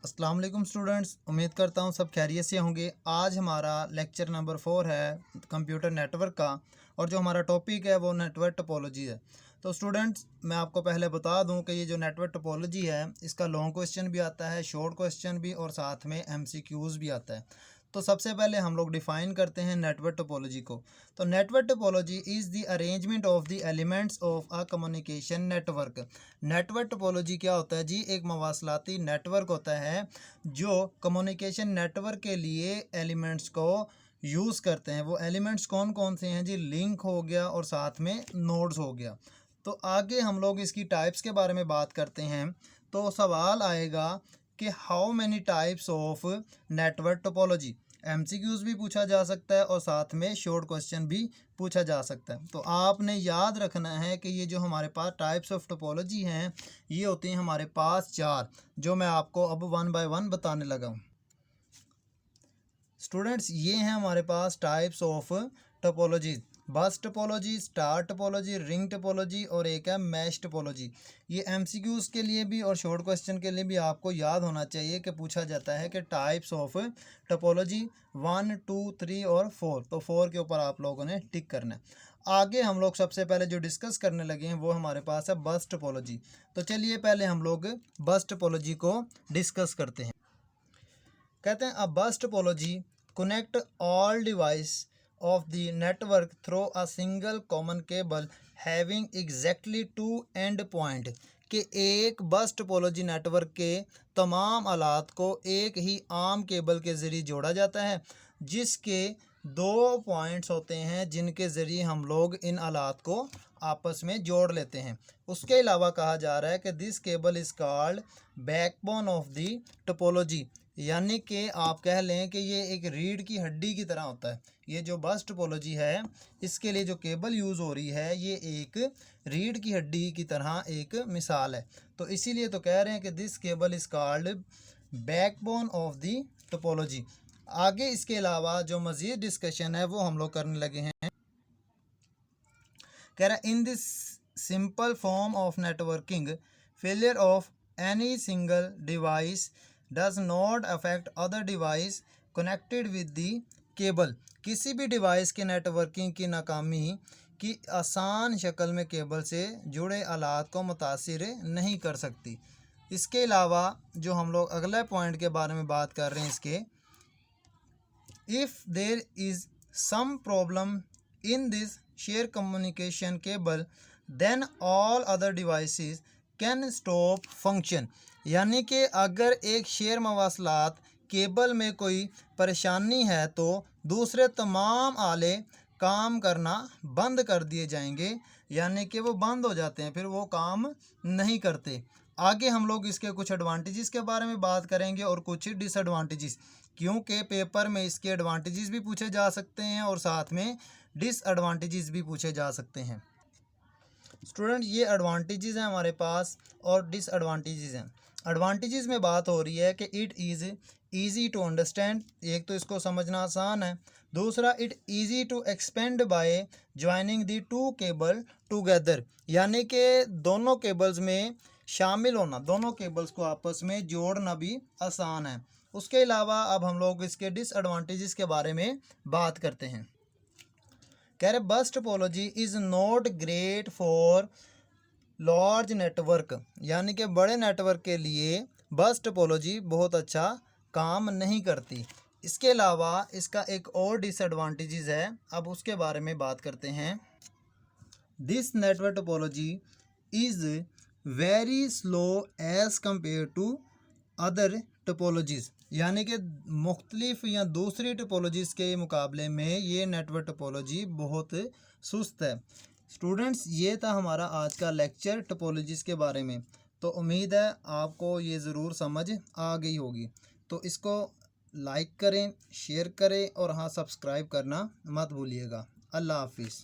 अस्सलाम वालेकुम स्टूडेंट्स, उम्मीद करता हूँ सब खैरियत से होंगे। आज हमारा लेक्चर नंबर 4 है कंप्यूटर नेटवर्क का, और जो हमारा टॉपिक है वो नेटवर्क टोपोलॉजी है। तो स्टूडेंट्स, मैं आपको पहले बता दूं कि ये जो नेटवर्क टोपोलॉजी है इसका लॉन्ग क्वेश्चन भी आता है, शॉर्ट क्वेश्चन भी, और साथ में एमसीक्यूज़ भी आता है। तो सबसे पहले हम लोग डिफ़ाइन करते हैं नेटवर्क टोपोलॉजी को। तो network topology is the arrangement of the elements of a communication network. Network topology क्या होता है जी? एक मवासलाती नेटवर्क होता है जो कम्युनिकेशन नेटवर्क के लिए एलिमेंट्स को यूज़ करते हैं। वो एलिमेंट्स कौन कौन से हैं जी? लिंक हो गया और साथ में नोड्स हो गया। तो आगे हम लोग इसकी टाइप्स के बारे में बात करते हैं। तो सवाल आएगा कि how many types of network topology. MCQs भी पूछा जा सकता है और साथ में शॉर्ट क्वेश्चन भी पूछा जा सकता है। तो आपने याद रखना है कि ये जो हमारे पास टाइप्स ऑफ टोपोलॉजी हैं ये होती हैं हमारे पास 4, जो मैं आपको अब 1 बाय 1 बताने लगा हूँ। स्टूडेंट्स, ये हैं हमारे पास types of topology: bus topology, star topology, ring topology, और एक है मैश टोपोलॉजी। ये एमसीक्यूज़ के लिए भी और शॉर्ट क्वेश्चन के लिए भी आपको याद होना चाहिए कि पूछा जाता है कि टाइप्स ऑफ टोपोलॉजी 1, 2, 3 और 4। तो 4 के ऊपर आप लोगों ने टिक करना है। आगे हम लोग सबसे पहले जो डिस्कस करने लगे हैं वो हमारे पास है बस टोपोलॉजी। तो चलिए पहले हम लोग बस टोपोलॉजी को डिस्कस करते हैं। कहते हैं a bus topology connect all device of the network through a single common cable having exactly 2 end point। कि एक बस टोपोलॉजी नेटवर्क के तमाम आलात को एक ही आम केबल के ज़रिए जोड़ा जाता है, जिसके 2 पॉइंट्स होते हैं जिनके ज़रिए हम लोग इन आलात को आपस में जोड़ लेते हैं। उसके अलावा कहा जा रहा है कि this cable is called backbone of the topology. यानी कि आप कह लें कि ये एक रीढ़ की हड्डी की तरह होता है। ये जो बस टोपोलॉजी है इसके लिए जो केबल यूज़ हो रही है ये एक रीढ़ की हड्डी की तरह एक मिसाल है। तो इसीलिए तो कह रहे हैं कि this cable is called backbone of the topology. आगे इसके अलावा जो मज़ीद डिस्कशन है वो हम लोग करने लगे हैं। कह रहा है in this simple form of networking failure of any single device does not affect other device connected with the cable. किसी भी डिवाइस की नेटवर्किंग की नाकामी की आसान शक्ल में केबल से जुड़े आलात को मुतासिर नहीं कर सकती। इसके अलावा जो हम लोग अगले पॉइंट के बारे में बात कर रहे हैं इसके, if there is some problem in this share communication cable then all other devices can stop function. यानी कि अगर एक शेयर मवासलात केबल में कोई परेशानी है तो दूसरे तमाम आले काम करना बंद कर दिए जाएंगे, यानी कि वो बंद हो जाते हैं, फिर वो काम नहीं करते। आगे हम लोग इसके कुछ एडवांटेजेस के बारे में बात करेंगे और कुछ डिसएडवांटेजेस, क्योंकि पेपर में इसके एडवांटेजेस भी पूछे जा सकते हैं और साथ में डिसएडवांटेजेस भी पूछे जा सकते हैं। स्टूडेंट, ये एडवांटेजेस हैं हमारे पास और डिसएडवांटेजेस हैं। एडवांटेजेस में बात हो रही है कि it is easy to understand, एक तो इसको समझना आसान है। दूसरा, it easy to expand by joining the two cable together, यानी कि दोनों केबल्स में शामिल होना, दोनों केबल्स को आपस में जोड़ना भी आसान है। उसके अलावा अब हम लोग इसके डिसएडवांटेजेस के बारे में बात करते हैं। कह रहे बस topology is not great for large network, यानी कि बड़े नेटवर्क के लिए बस टोपोलॉजी बहुत अच्छा काम नहीं करती। इसके अलावा इसका एक और डिसएडवांटेजेस है, अब उसके बारे में बात करते हैं। This network topology is very slow as compare to other topologies, यानी कि मुख्तलिफ या दूसरी टोपोलॉजीज़ के मुकाबले में ये नेटवर्क टोपोलॉजी बहुत सुस्त है। स्टूडेंट्स, ये था हमारा आज का लेक्चर टोपोलॉजीज़ के बारे में। तो उम्मीद है आपको ये ज़रूर समझ आ गई होगी। तो इसको लाइक करें, शेयर करें और हाँ, सब्सक्राइब करना मत भूलिएगा। अल्लाह हाफिज़।